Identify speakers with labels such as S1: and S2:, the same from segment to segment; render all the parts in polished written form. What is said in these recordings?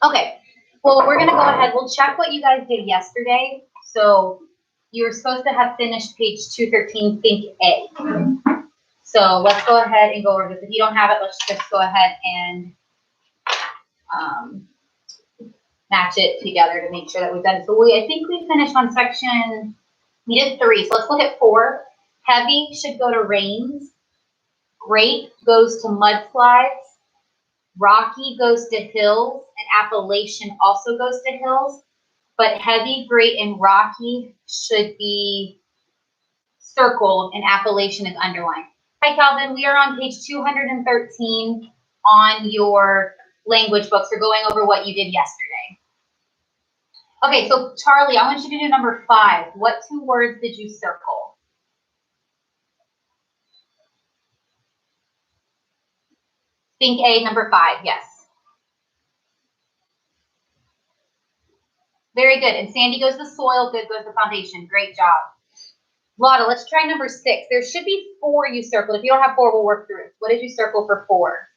S1: Okay. Well, we're going to go ahead. We'll check what you guys did yesterday. So you were supposed to have finished page 213, Think A. So let's go ahead and go over this. If you don't have it, let's just go ahead and match it together to make sure that we've done it. So I think we finished on section, we did 3. So let's look at 4. Heavy should go to rains. Great goes to mudslides. Rocky goes to hills, and Appalachian also goes to hills. But heavy, great, and rocky should be circled, and Appalachian is underlined. Hi, Calvin. We are on page 213 on your language books. We're going over what you did yesterday. Okay, so Charlie, I want you to do number 5. What 2 words did you circle? Think A, number 5, yes. Very good. And Sandy goes to soil, good goes to foundation. Great job. Lotta, let's try number 6. There should be 4 you circled. If you don't have 4, we'll work through it. What did you circle for 4?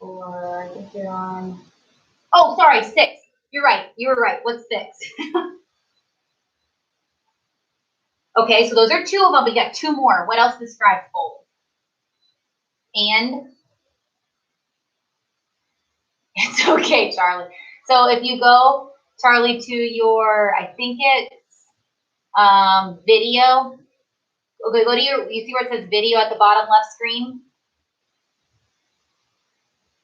S1: I think you're on. Oh, sorry, 6. You're right. You were right. What's 6? Okay, so those are 2 of them. We got 2 more. What else describes bold? And it's okay, Charlie. So if you go, Charlie, to your, I think it's video. Okay, go to your, you see where it says video at the bottom left screen?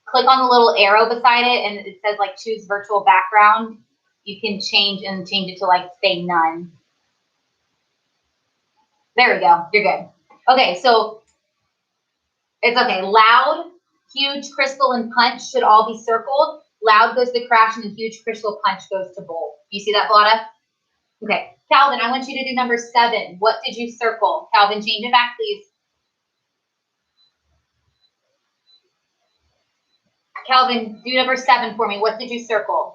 S1: Click on the little arrow beside it, and it says like choose virtual background. You can change it to like say none. There we go. You're good. Okay, so it's okay. Loud, huge, crystal, and punch should all be circled. Loud goes to crash, and huge, crystal, punch goes to bold. You see that, Vlada? Okay. Calvin, I want you to do number 7. What did you circle? Calvin, change it back, please. Calvin, do number 7 for me. What did you circle?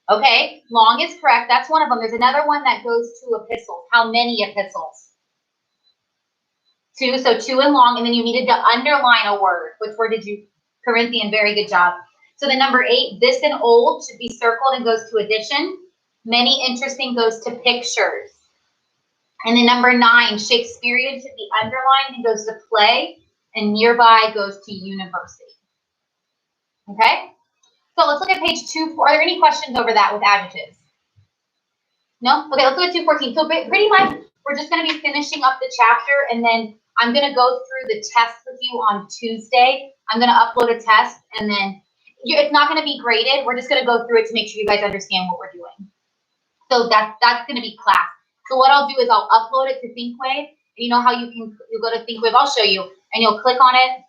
S1: Okay, long is correct. That's one of them. There's another one that goes to epistles. How many epistles? 2, so 2 and long, and then you needed to underline a word. Which word did you? Corinthian, very good job. So the number 8, this and old should be circled and goes to addition. Many interesting goes to pictures. And then number 9, Shakespearean should be underlined and goes to play, and nearby goes to university. Okay? So let's look at page 2. Are there any questions over that with adjectives? No? Okay, let's look at 214. So pretty much we're just going to be finishing up the chapter, and then I'm going to go through the test with you on Tuesday. I'm going to upload a test, and then it's not going to be graded. We're just going to go through it to make sure you guys understand what we're doing. So that's going to be class. So what I'll do is I'll upload it to ThinkWave. You know how you'll go to ThinkWave. I'll show you, and you'll click on it.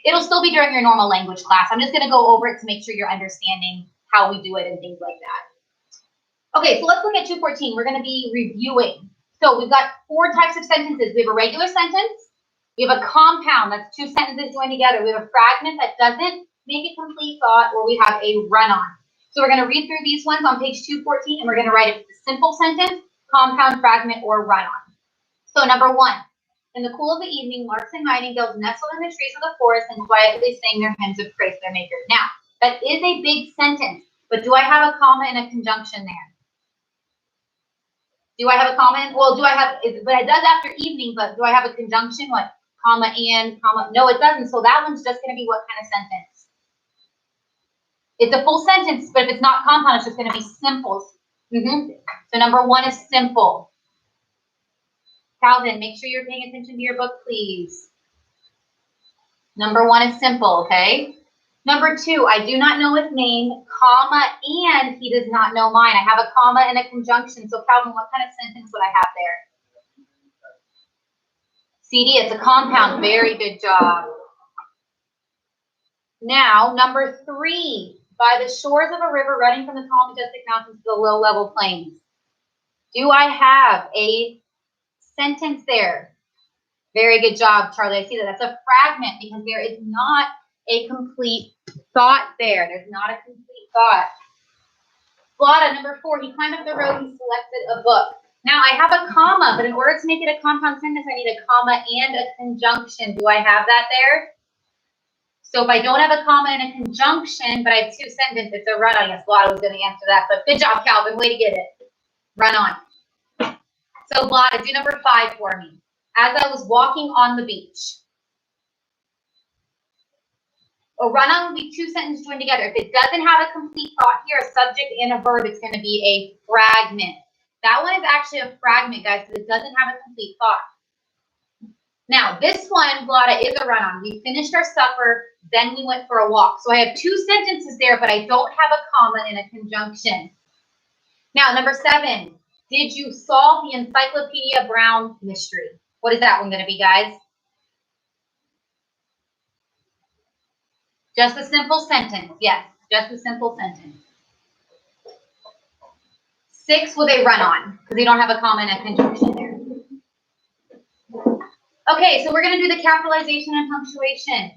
S1: It'll still be during your normal language class. I'm just going to go over it to make sure you're understanding how we do it and things like that. Okay, so let's look at 214. We're going to be reviewing. So we've got 4 types of sentences. We have a regular sentence. We have a compound. That's 2 sentences joined together. We have a fragment that doesn't make a complete thought, or we have a run-on. So we're going to read through these ones on page 214, and we're going to write a simple sentence, compound, fragment, or run-on. So number 1, in the cool of the evening, larks and nightingales nestled in the trees of the forest and quietly sang their hymns of praise to their maker. Now, that is a big sentence, but do I have a comma and a conjunction there? Do I have a comma? Well, but it does after evening, but do I have a conjunction? What? Comma and, comma? No, it doesn't. So that one's just going to be what kind of sentence? It's a full sentence, but if it's not compound, it's just going to be simple. So number 1 is simple. Calvin, make sure you're paying attention to your book, please. Number 1 is simple, okay? Number 2, I do not know his name, comma, and he does not know mine. I have a comma and a conjunction. So Calvin, what kind of sentence would I have there? CD, it's a compound. Very good job. Now, number 3, by the shores of a river running from the tall majestic mountains to the low level plains. Do I have a sentence there? Very good job, Charlie. I see that. That's a fragment because there is not a complete thought there. There's not a complete thought. Vlada, number 4, he climbed up the road and selected a book. Now I have a comma, but in order to make it a compound sentence, I need a comma and a conjunction. Do I have that there? So if I don't have a comma and a conjunction, but I have 2 sentences, it's a run-on. Yes, Vlada was going to answer that, but good job, Calvin. Way to get it. Run on. So Vlada, do number 5 for me. As I was walking on the beach. A run-on will be 2 sentences joined together. If it doesn't have a complete thought here, a subject and a verb, it's going to be a fragment. That one is actually a fragment, guys, because it doesn't have a complete thought. Now, this one, Vlada, is a run-on. We finished our supper, then we went for a walk. So I have 2 sentences there, but I don't have a comma and a conjunction. Now, number 7, did you solve the Encyclopedia Brown mystery? What is that one going to be, guys? Just a simple sentence. Yes, just a simple sentence. 6 with a run-on, because they don't have a comma and a conjunction there. Okay, so we're going to do the capitalization and punctuation.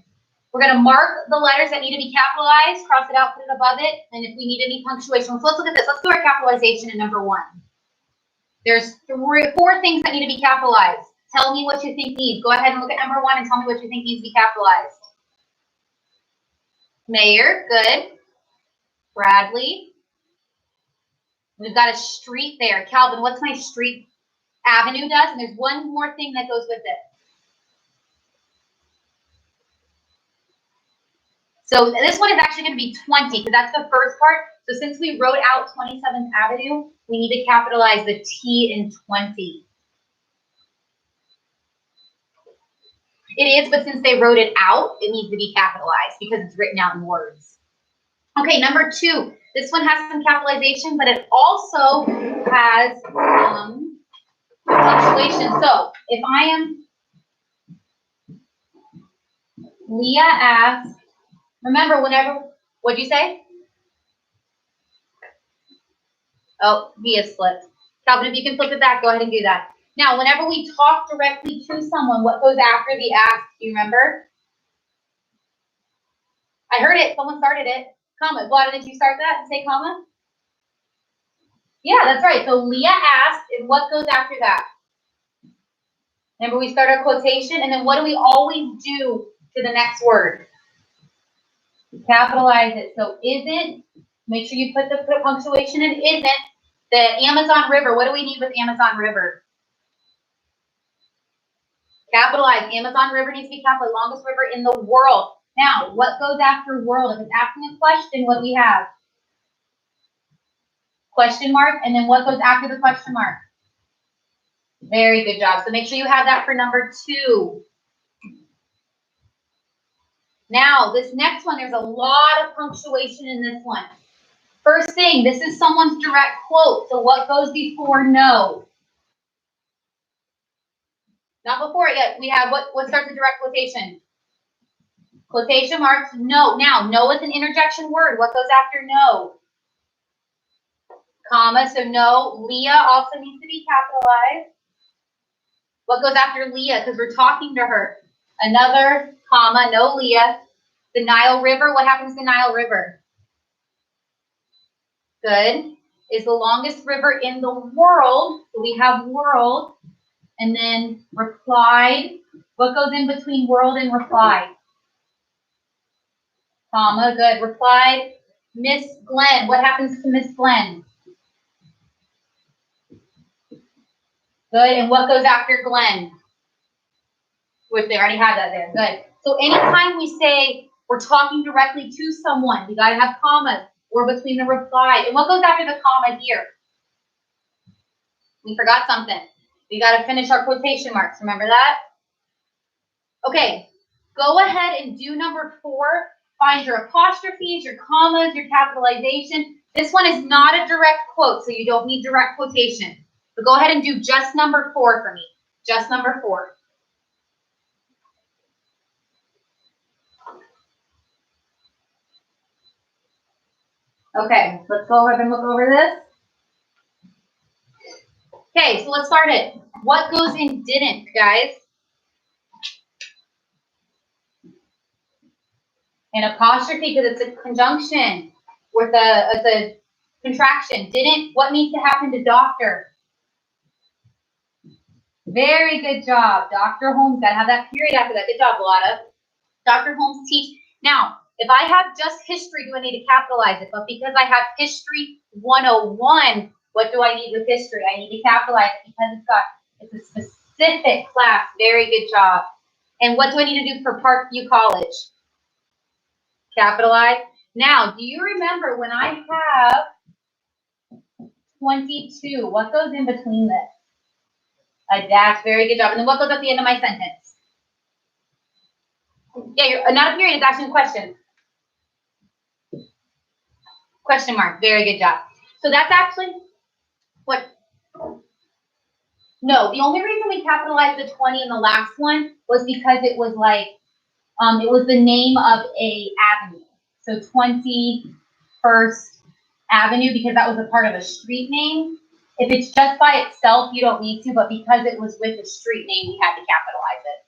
S1: We're going to mark the letters that need to be capitalized, cross it out, put it above it, and if we need any punctuation. So let's look at this. Let's do our capitalization in number 1. There's 4 things that need to be capitalized. Tell me what you think needs. Go ahead and look at number 1 and tell me what you think needs to be capitalized. Mayor, good. Bradley. We've got a street there. Calvin, what's my street? Avenue does, and there's one more thing that goes with it. So this one is actually going to be 20, because that's the first part. So since we wrote out 27th Avenue, we need to capitalize the T in 20. It is, but since they wrote it out, it needs to be capitalized because it's written out in words. Okay, number 2. This one has some capitalization, but it also has punctuation. So if I am Leah asked, remember whenever, what'd you say? Oh, Leah flipped. Calvin, if you can flip it back, go ahead and do that. Now, whenever we talk directly to someone, what goes after the ask? Do you remember? I heard it. Someone started it. Comma. Vlada, did you start that and say comma? Yeah, that's right. So Leah asked, and what goes after that? Remember, we start our quotation, and then what do we always do to the next word? Capitalize it. So isn't, make sure you put the punctuation in isn't. The Amazon River, what do we need with Amazon River? Capitalize. Amazon River needs to be capitalized. Longest river in the world. Now, what goes after world? If it's asking a question, what do we have? Question mark, and then what goes after the question mark? Very good job. So make sure you have that for number 2. Now, this next one, there's a lot of punctuation in this one. First thing, this is someone's direct quote. So what goes before no? Not before it yet. We have what starts a direct quotation? Quotation marks, no. Now, no is an interjection word. What goes after no? Comma, so no. Leah also needs to be capitalized. What goes after Leah? Because we're talking to her. Another comma, no Leah. The Nile River, what happens to the Nile River? Good. Is the longest river in the world. So we have world. And then replied. What goes in between world and replied? Comma, good. Replied. Miss Glenn. What happens to Miss Glenn? Good. And what goes after Glenn? Which they already had that there. Good. So anytime we say we're talking directly to someone, we got to have commas or between the reply. And what goes after the comma here? We forgot something. We got to finish our quotation marks. Remember that? Okay. Go ahead and do number 4. Find your apostrophes, your commas, your capitalization. This one is not a direct quote, so you don't need direct quotation. But go ahead and do just number 4 for me. Just number 4. Okay, let's go ahead and look over this. Okay, so let's start it. What goes in didn't, guys? An apostrophe because it's a conjunction with it's a Contraction. Didn't. What needs to happen to doctor? Very good job. Dr. Holmes. Gotta have that period after that. Good job, Lotta. Dr. Holmes teach. Now, if I have just history, do I need to capitalize it? But because I have history 101, what do I need with history? I need to capitalize it because it's a specific class. Very good job. And what do I need to do for Parkview College? Capitalize. Now, do you remember when I have 22, what goes in between this? A dash. Very good job. And then what goes at the end of my sentence? Yeah, you're not a period, it's asking a question. Question mark. Very good job. So that's actually what. No, the only reason we capitalized the 20 in the last one was because it was like, it was the name of a avenue. So 21st Avenue, because that was a part of a street name. If it's just by itself, you don't need to, but because it was with a street name, we had to capitalize it.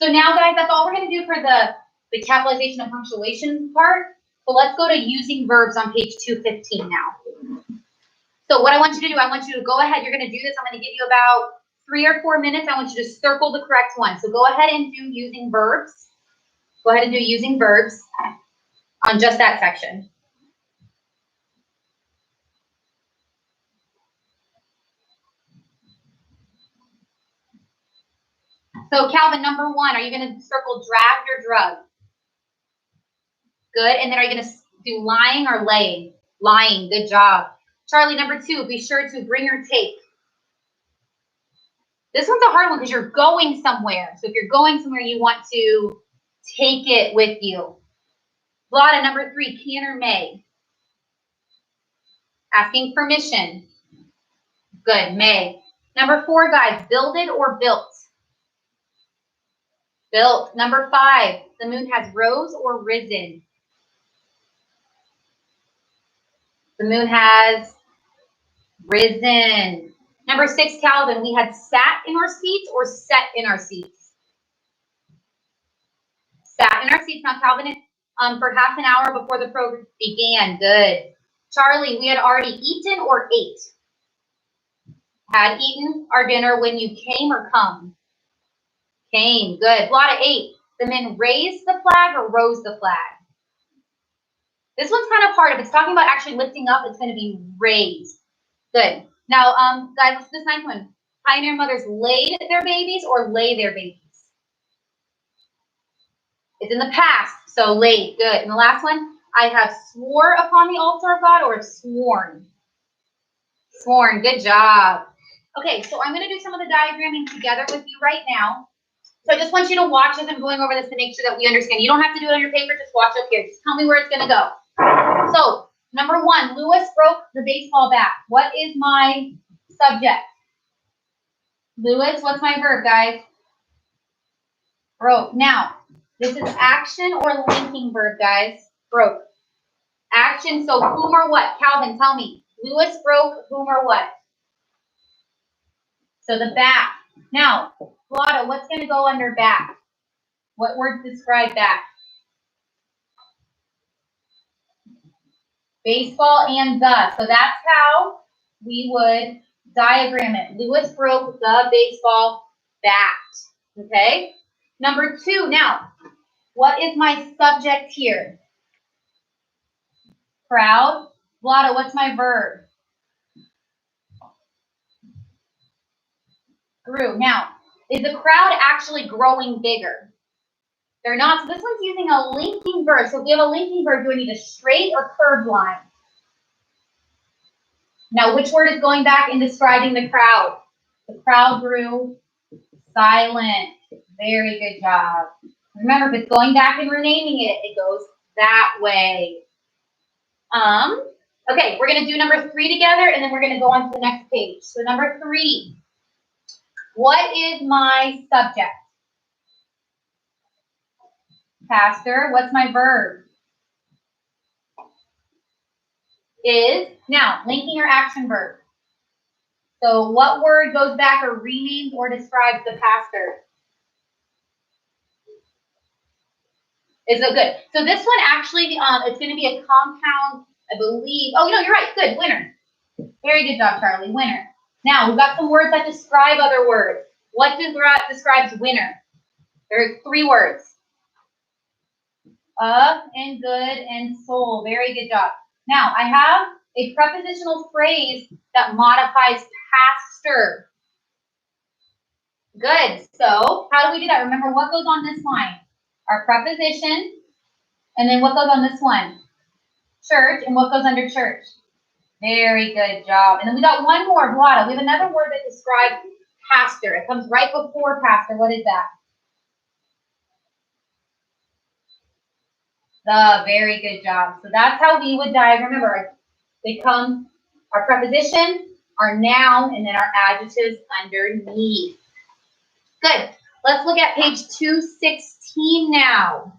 S1: So now, guys, that's all we're going to do for the capitalization and punctuation part. So let's go to using verbs on page 215 now. So what I want you to do, I want you to go ahead. You're going to do this. I'm going to give you about 3 or 4 minutes. I want you to circle the correct one. So go ahead and do using verbs. Go ahead and do using verbs on just that section. So Calvin, number 1, are you going to circle dragged or drug? Good. And then are you going to do lying or laying? Lying. Good job. Charlie, number 2, be sure to bring or take. This one's a hard one because you're going somewhere. So if you're going somewhere, you want to take it with you. Lotta, number 3, can or may. Asking permission. Good, may. Number 4, guys, builded or built? Built. Number 5, the moon has rose or risen? The moon has risen. Number 6, Calvin, we had sat in our seats or set in our seats? Sat in our seats. Now, Calvin, for half an hour before the program began. Good. Charlie, we had already eaten or ate? Had eaten our dinner when you came or come? Came. Good. Lotta, 8. The men raised the flag or rose the flag? This one's kind of hard. If it's talking about actually lifting up, it's going to be raised. Good. Now, guys, what's this 9th one? Pioneer mothers laid their babies or lay their babies? It's in the past, so laid. Good. And the last one, I have swore upon the altar of God or sworn? Sworn. Good job. Okay, so I'm going to do some of the diagramming together with you right now. So I just want you to watch as I'm going over this to make sure that we understand. You don't have to do it on your paper. Just watch up here. Just tell me where it's going to go. So, number 1, Lewis broke the baseball bat. What is my subject? Lewis, what's my verb, guys? Broke. Now, this is action or linking verb, guys. Broke. Action, so whom or what? Calvin, tell me. Lewis broke whom or what? So the bat. Now, Lotta, what's going to go under bat? What words describe that? Baseball and the. So that's how we would diagram it. Lewis broke the baseball bat. Okay? Number 2. Now, what is my subject here? Crowd. Lotta, what's my verb? Grew. Now, is the crowd actually growing bigger? They're not. So this one's using a linking verb. So if you have a linking verb, do I need a straight or curved line? Now, which word is going back and describing the crowd? The crowd grew silent. Very good job. Remember, if it's going back and renaming it, it goes that way. Okay, we're going to do number 3 together, and then we're going to go on to the next page. So number 3, what is my subject? Pastor, what's my verb? Is. Now, linking or action verb. So what word goes back or renames or describes the pastor? Is it good? So this one actually, it's going to be a compound I believe. Oh, no, you're right. Good. Winner. Very good job, Charlie. Winner. Now, we've got some words that describe other words. What describes winner? There are 3 words. Of and good and soul. Very good job. Now, I have a prepositional phrase that modifies pastor. Good. So, how do we do that? Remember, what goes on this line? Our preposition. And then what goes on this one? Church. And what goes under church? Very good job. And then we got one more, Vlada. We have another word that describes pastor. It comes right before pastor. What is that? Very good job. So that's how we would diagram. Remember, they come, our preposition, our noun, and then our adjectives underneath. Good. Let's look at page 216 now.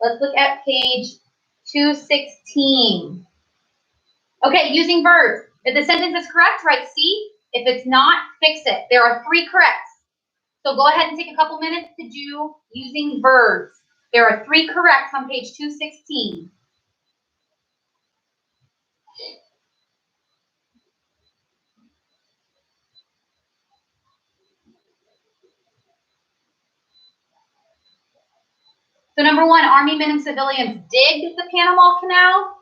S1: Let's look at page 216. Okay, using verbs. If the sentence is correct, write C. If it's not, fix it. There are 3 corrects. So go ahead and take a couple minutes to do using verbs. There are 3 corrects on page 216. So number 1, Army men and civilians dig the Panama Canal.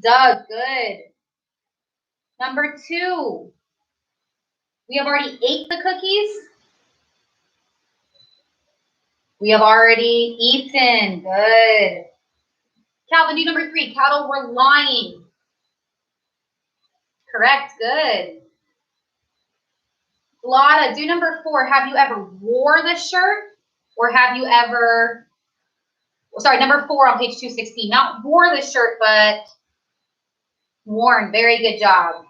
S1: Dug, good. Number 2, we have already ate the cookies. We have already eaten, good. Calvin, do number 3, cattle were lying. Correct, good. Lotta, do number 4, have you ever wore the shirt? Or have you ever, sorry, number 4 on page 216, not wore the shirt, but worn. Very good job.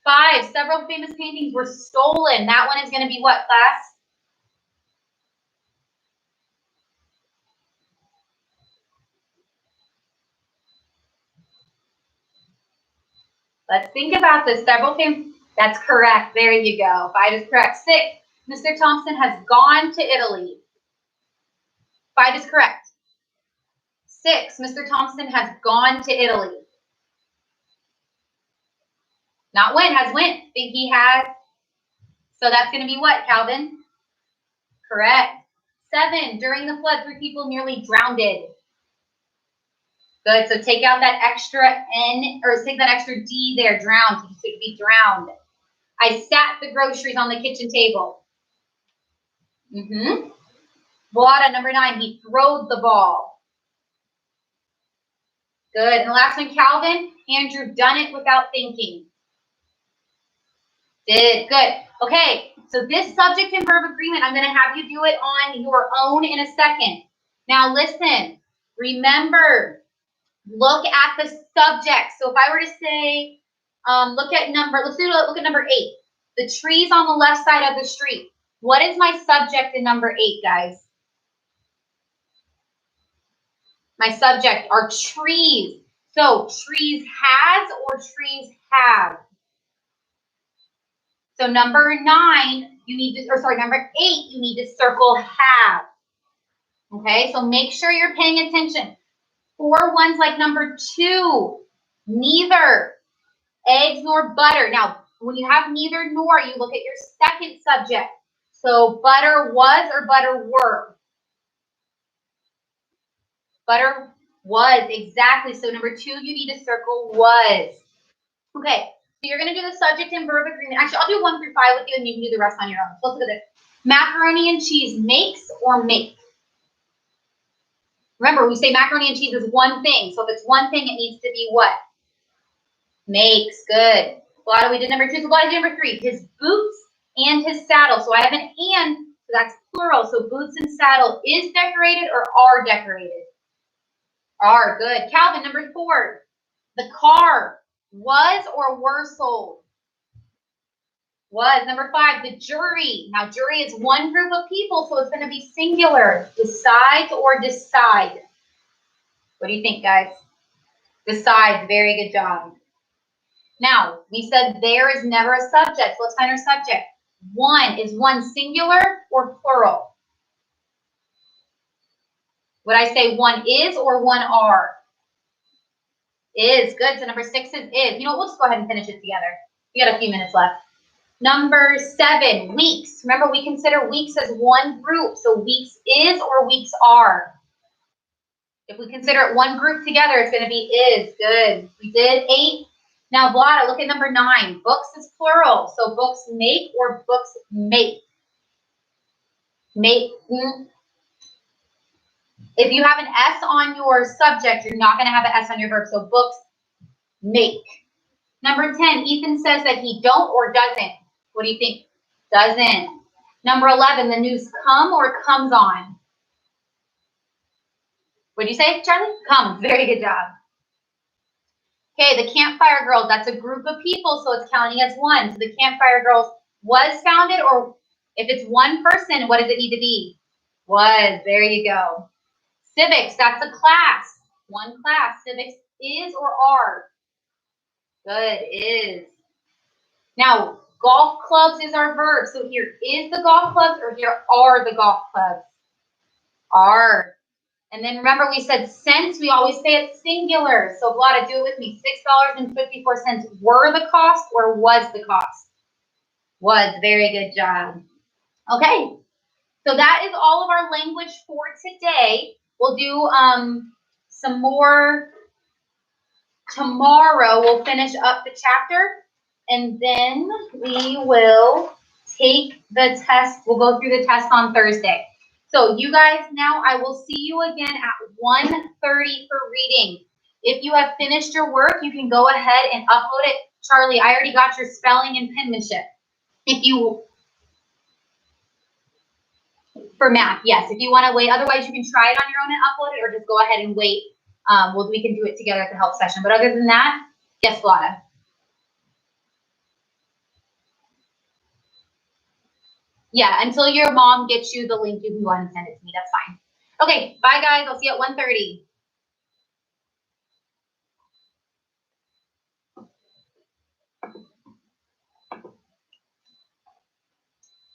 S1: 5, several famous paintings were stolen. That one is going to be what, class? Let's think about this. Several famous, that's correct. There you go. 5 is correct. 6, Mr. Thompson has gone to Italy. 5 is correct. 6, Mr. Thompson has gone to Italy. Not went, has went. Think he has. So that's going to be what, Calvin? Correct. 7, during the flood, 3 people nearly drowned. Good, so take out that extra N, or take that extra D there, drowned, so it could be drowned. I sat the groceries on the kitchen table. Vlada, number 9, he throwed the ball. Good, and the last one, Calvin, Andrew done it without thinking. Did, good. Okay, so this subject and verb agreement, I'm going to have you do it on your own in a second. Now listen, remember, look at the subject. So if I were to say, look at number 8. The trees on the left side of the street. What is my subject in number 8, guys? My subject are trees. So trees has or trees have. So number 9, you need to, or sorry, number 8, you need to circle have. Okay, so make sure you're paying attention. 4 ones like number 2, neither eggs nor butter. Now, when you have neither nor, you look at your second subject. So butter was or butter were? Butter was, exactly. So number 2, you need to circle was. Okay, so you're going to do the subject and verb agreement. Actually, I'll do 1 through 5 with you, and you can do the rest on your own. So let's look at this. Macaroni and cheese makes or make? Remember, we say macaroni and cheese is one thing. So if it's one thing, it needs to be what? Makes, good. Well, we did number 2, so what did number 3? His boots and his saddle. So I have an and, so that's plural. So boots and saddle is decorated or are decorated? Are, good. Calvin, number 4. The car was or were sold? Was. Number 5, the jury. Now, jury is one group of people, so it's going to be singular. Decide or decide? What do you think, guys? Decide. Very good job. Now, we said there is never a subject. Let's find our subject. 1. Is 1 singular or plural? Would I say 1 is or 1 are? Is. Good. So number 6 is. You know what? We'll just go ahead and finish it together. We got a few minutes left. Number 7, weeks. Remember, we consider weeks as one group. So weeks is or weeks are. If we consider it one group together, it's going to be is. Good. We did 8. Now, Vlada, look at number 9. Books is plural. So books make or books make. Make. If you have an S on your subject, you're not going to have an S on your verb. So books make. Number 10, Ethan says that he don't or doesn't. What do you think? Doesn't. Number 11, the news come or comes on. What do you say, Charlie? Comes. Very good job. Okay, the Campfire Girls, that's a group of people, so it's counting as one. So the Campfire Girls was founded, or if it's one person, what does it need to be? Was. There you go. Civics, that's a class. One class. Civics is or are. Good, is. Now, golf clubs is our verb. So here is the golf clubs, or here are the golf clubs? Are. And then remember we said cents, we always say it's singular. So Vlada, do it with me. $6.54 were the cost or was the cost? Was. Very good job. Okay. So that is all of our language for today. We'll do some more tomorrow. We'll finish up the chapter and then we will take the test. We'll go through the test on Thursday. So you guys, now I will see you again at 1:30 for reading. If you have finished your work, you can go ahead and upload it. Charlie, I already got your spelling and penmanship. For math, yes. If you want to wait, otherwise you can try it on your own and upload it, or just go ahead and wait. We can do it together at the help session. But other than that, yes, Vlada. Yeah, until your mom gets you the link, you can go ahead and send it to me. That's fine. Okay, bye guys. I'll see you at 1:30.